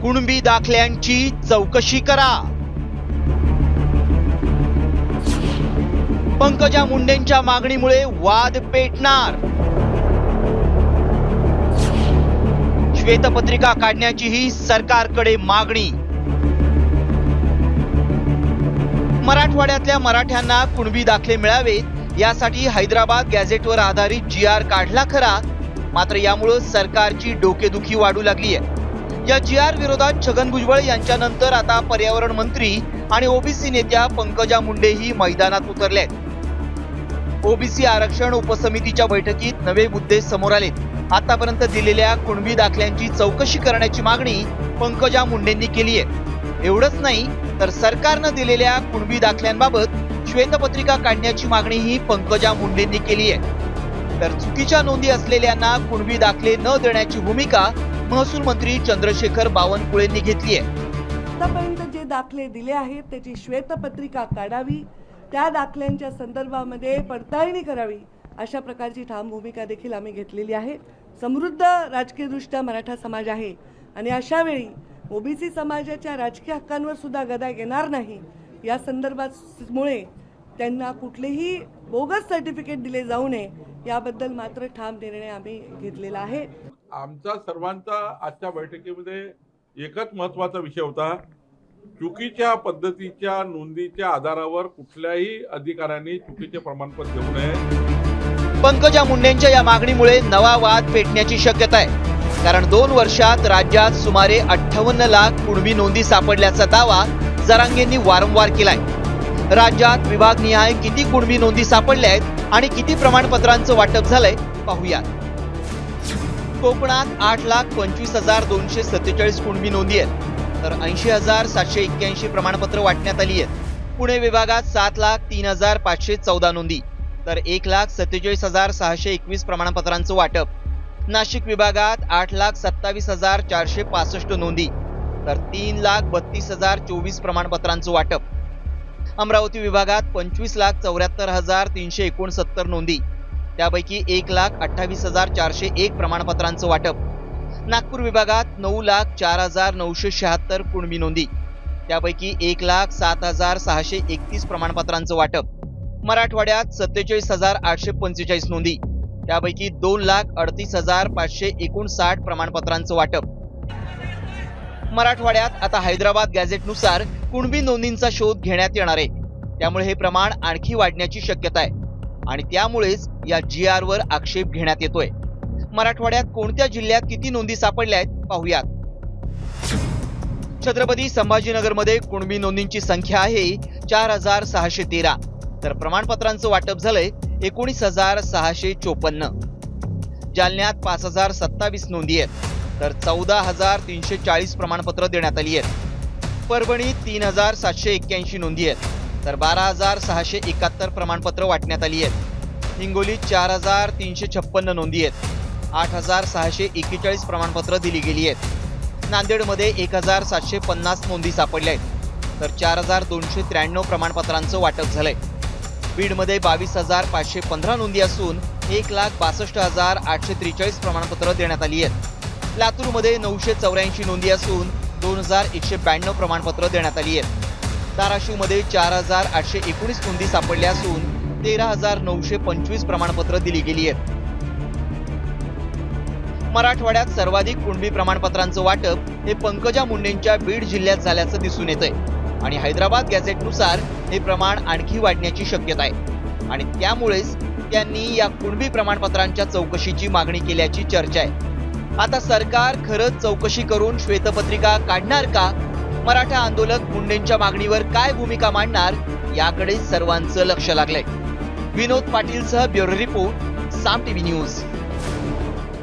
कुणबी दाखल्यांची चौकशी करा। पंकजा मुंडेंच्या मागणीमुळे वाद पेटणार। श्वेतपत्रिका काढण्याचीही सरकारकडे मागणी। मराठवाड्यातल्या मराठ्यांना कुणबी दाखले मिळावेत यासाठी हैदराबाद गॅझेटवर आधारित GR काढला खरा, मात्र यामुळे सरकारची डोकेदुखी वाढू लागली आहे। या GR विरोधात छगन भुजबळ यांच्यानंतर आता पर्यावरण मंत्री आणि ओबीसी नेत्या पंकजा मुंडेही मैदानात उतरलेत। ओबीसी आरक्षण उपसमितीच्या बैठकीत नवे मुद्दे समोर आले। आतापर्यंत दिलेल्या कुणबी दाखल्यांची चौकशी करण्याची मागणी पंकजा मुंडेंनी केली आहे। एवढंच नाही तर सरकारनं दिलेल्या कुणबी दाखल्यांबाबत श्वेतपत्रिका काढण्याची मागणीही पंकजा मुंडेंनी केली आहे। तर चुकीच्या नोंदी असलेल्यांना कुणबी दाखले न देण्याची भूमिका महसूल मंत्री चंद्रशेखर बावनकुळेंनी घेतली आहे। आतापर्यंत जे दाखले दिले आहेत त्याची श्वेतपत्रिका काढावी, त्या दाखल्यांच्या संदर्भामध्ये पडताळणी करावी, अशा प्रकारची ठाम भूमिका देखील आम्ही घेतलेली आहे। समृद्ध राजकीयदृष्ट्या मराठा समाज आहे आणि अशा वेळी ओबीसी समाजाच्या राजकीय हक्कांवर सुद्धा गदा येणार नाही, या संदर्भामुळे त्यांना कुठलेही बोगस सर्टिफिकेट दिले जाऊ नये याबद्दल मात्र ठाम निर्णय आम्ही घेतलेला आहे। आमचा सर्वांचा आजच्या बैठकीमध्ये एकच महत्त्वाचा विषय होता, चुकीच्या पद्धतीच्या नोंदीच्या आधारावर कुठल्याही अधिकाऱ्यांनी चुकीचे प्रमाणपत्र देऊ नये। पंकजा मुंडेंच्या या मागणीमुळे नवा वाद पेटण्याची शक्यता आहे, कारण 2 वर्षात राज्यात सुमारे 58 लाख कुणबी नोंदी सापडल्याचा दावा जरांगेंनी वारंवार केलाय। राज्यात विभागनिहाय किती कुणबी नोंदी सापडल्या आहेत आणि किती प्रमाणपत्रांचं वाटप झालंय पाहूया। कोकणात 8,25,247 कुणबी नोंदी आहेत, तर 80,781 प्रमाणपत्र वाटण्यात आली आहेत। पुणे विभागात 7,03,514 नोंदी, तर 1,47,621 प्रमाणपत्रांचं वाटप। नाशिक विभागात 8,27,465 नोंदी, तर 3,32,024 प्रमाणपत्रांचं वाटप। अमरावती विभागात 25,74,369 नोंदी, त्यापैकी 1,28,401 प्रमाणपत्रांचं वाटप। नागपूर विभागात 9,04,976 कुणबी नोंदी, त्यापैकी 1,07,631 प्रमाणपत्रांचं वाटप। मराठवाड्यात 47,845 नोंदी, त्यापैकी 2,38,559 प्रमाणपत्रांचं वाटप। मराठवाड्यात आता हैदराबाद गॅझेटनुसार कुणबी नोंदींचा शोध घेण्यात येणार आहे, त्यामुळे हे प्रमाण आणखी वाढण्याची शक्यता आहे आणि त्यामुळेच या GR वर आक्षेप घेण्यात येतोय। मराठवाड्यात कोणत्या जिल्ह्यात किती नोंदी सापडल्या आहेत पाहूयात। छत्रपती संभाजीनगरमध्ये कुणबी नोंदींची संख्या आहे 4,613, तर प्रमाणपत्रांचं वाटप झालंय 19,654। जालन्यात 5,027 नोंदी आहेत, तर 14,340 प्रमाणपत्र देण्यात आली आहेत। परभणीत 3,781 नोंदी आहेत, तर 12,671 प्रमाणपत्र वाटण्यात आली आहेत। हिंगोलीत 4,356 नोंदी आहेत, 8,641 प्रमाणपत्र दिली गेली आहेत। नांदेडमध्ये 1,750 नोंदी सापडल्या आहेत, तर 4,293 प्रमाणपत्रांचं वाटप झालंय। बीडमध्ये 22,515 नोंदी असून 1,62,843 प्रमाणपत्र देण्यात आली आहेत। लातूरमध्ये 984 नोंदी असून 2,192 प्रमाणपत्र देण्यात आली आहेत। धाराशिवमध्ये 4,819 नोंदी सापडल्या असून 13,925 प्रमाणपत्र दिली गेली आहेत। मराठवाड्यात सर्वाधिक कुणबी प्रमाणपत्रांचं वाटप हे पंकजा मुंडेंच्या बीड जिल्ह्यात झाल्याचं दिसून येतंय आणि हैदराबाद गॅझेटनुसार हे प्रमाण आणखी वाढण्याची शक्यता आहे आणि त्यामुळेच त्यांनी या कुणबी प्रमाणपत्रांच्या चौकशीची मागणी केल्याची चर्चा आहे। आता सरकार खरंच चौकशी करून श्वेतपत्रिका काढणार का? मराठा आंदोलक मुंडेंच्या मागणीवर काय भूमिका मांडणार याकडे सर्वांचं लक्ष लागलंय। विनोद पाटीलसह ब्युरो रिपोर्ट, साम टीव्ही न्यूज।